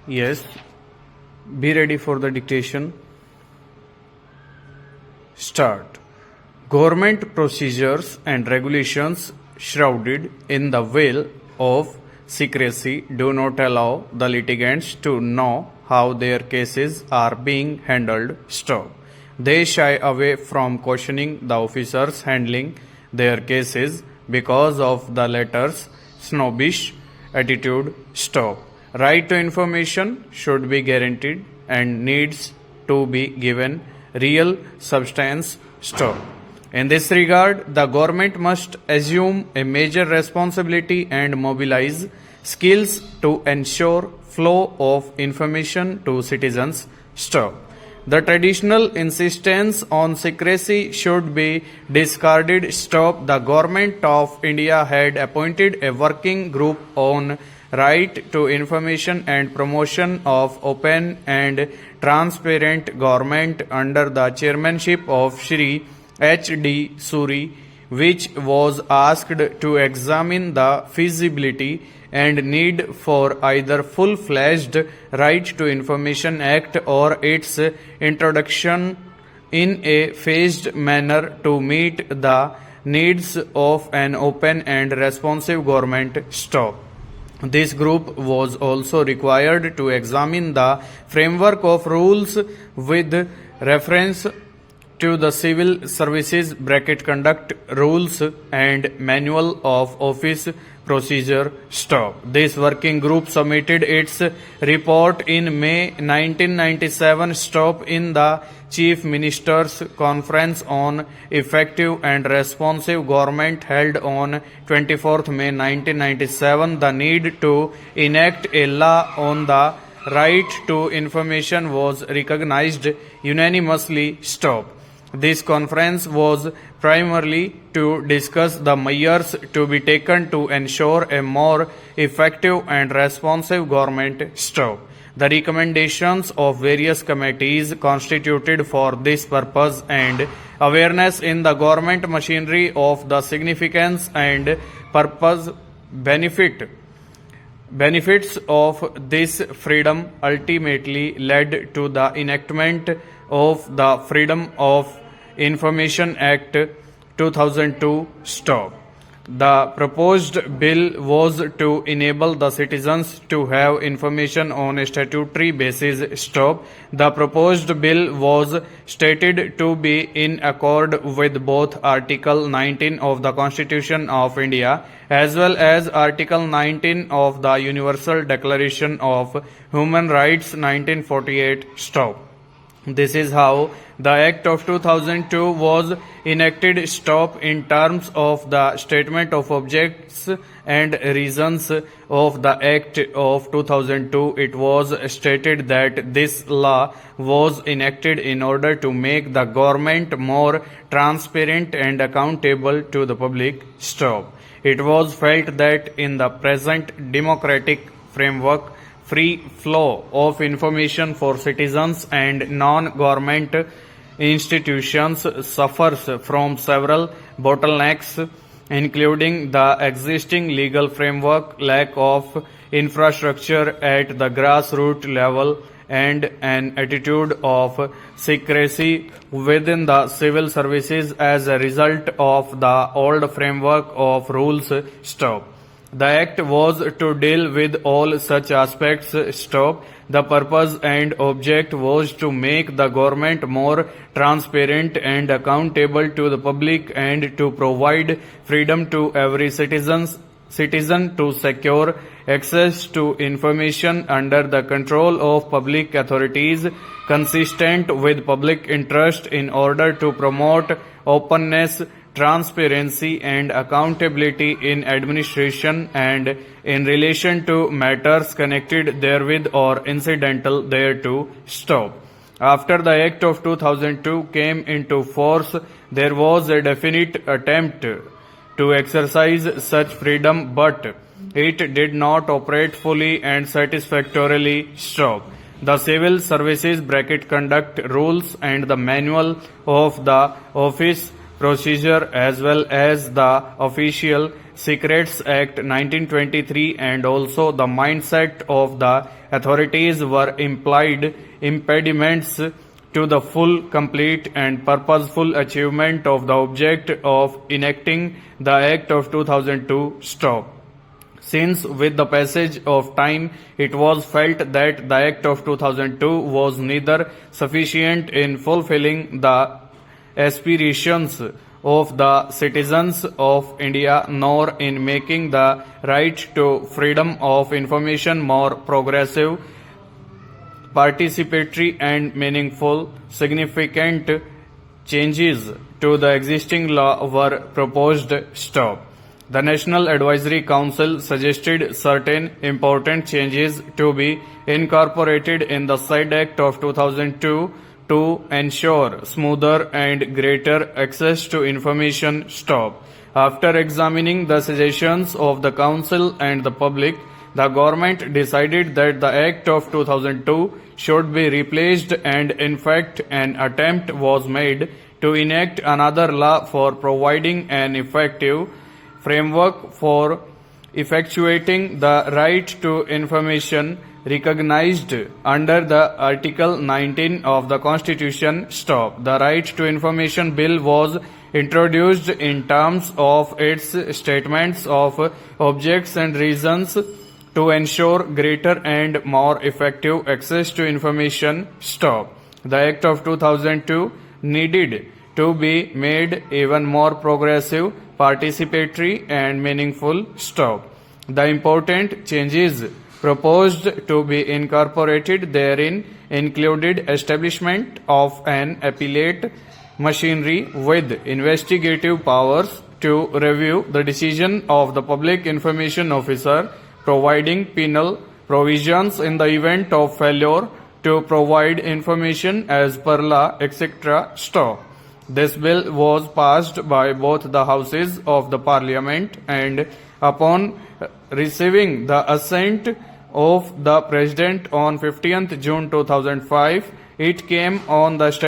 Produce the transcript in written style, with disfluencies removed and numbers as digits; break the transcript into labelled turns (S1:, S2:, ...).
S1: Yes, be ready for the dictation. Start. Government procedures and regulations shrouded in the veil of secrecy do not allow the litigants to know how their cases are being handled. Stop. They shy away from questioning the officers handling their cases because of the latter's snobbish attitude. Stop. Right to information should be guaranteed and needs to be given real substance. Stop. In this regard, the government must assume a major responsibility and mobilize skills to ensure flow of information to citizens. Stop. The traditional insistence on secrecy should be discarded. Stop. The government of India had appointed a working group on right to information and promotion of open and transparent government under the chairmanship of Shri Ed-34, which was asked to examine the feasibility and need for either full-fledged Right to Information Act or its introduction in a phased manner to meet the needs of an open and responsive government. Stop. This group was also required to examine the framework of rules with reference to the Civil Services Conduct Rules and Manual of Office Procedure. Stop. This working group submitted its report in May 1997. Stop. In the Chief Minister's Conference on Effective and Responsive Government held on 24th May 1997, the need to enact a law on the right to information was recognized unanimously. Stop. This conference was primarily to discuss the measures to be taken to ensure a more effective and responsive government. Stop. The recommendations of various committees constituted for this purpose and awareness in the government machinery of the significance and purpose benefits of this freedom ultimately led to the enactment of the Freedom of Information Act 2002. Stop. The proposed bill was to enable the citizens to have information on a statutory basis. Stop. The proposed bill was stated to be in accord with both Article 19 of the Constitution of India as well as Article 19 of the Universal Declaration of Human Rights 1948. Stop. This is how the Act of 2002 was enacted. Stop. In terms of the statement of objects and reasons of the Act of 2002, it was stated that this law was enacted in order to make the government more transparent and accountable to the public. Stop. It was felt that in the present democratic framework, free flow of information for citizens and non-government institutions suffers from several bottlenecks, including the existing legal framework, lack of infrastructure at the grassroots level, and an attitude of secrecy within the civil services as a result of the old framework of rules. Stop. The Act was to deal with all such aspects. Stop. The purpose and object was to make the government more transparent and accountable to the public and to provide freedom to every citizen to secure access to information under the control of public authorities consistent with public interest in order to promote openness, transparency and accountability in administration and in relation to matters connected therewith or incidental thereto. Stop. After the Act of 2002 came into force, there was a definite attempt to exercise such freedom, but it did not operate fully and satisfactorily. Stop. The Civil Services Conduct Rules and the Manual of the Office Procedure as well as the official Secrets Act 1923 and also the mindset of the authorities were implied impediments to the full, complete and purposeful achievement of the object of enacting the Act of 2002 stop. Since with the passage of time it was felt that the Act of 2002 was neither sufficient in fulfilling the aspirations of the citizens of India nor in making the right to freedom of information more progressive, participatory and meaningful, significant changes to the existing law were proposed. Stop. The National Advisory Council suggested certain important changes to be incorporated in the said Act of 2002 to ensure smoother and greater access to information. Stop. After examining the suggestions of the Council and the public, the government decided that the Act of 2002 should be replaced and in fact an attempt was made to enact another law for providing an effective framework for effectuating the right to information recognized under the Article 19 of the Constitution. Stop. The Right to Information Bill was introduced in terms of its statements of objects and reasons to ensure greater and more effective access to information. Stop. The Act of 2002 needed to be made even more progressive, participatory and meaningful. Stop. The important changes proposed to be incorporated therein included establishment of an appellate machinery with investigative powers to review the decision of the Public Information Officer, providing penal provisions in the event of failure to provide information as per law, etc. Stop. This bill was passed by both the houses of the Parliament and upon receiving the assent of the President on 15th June 2005, it came on the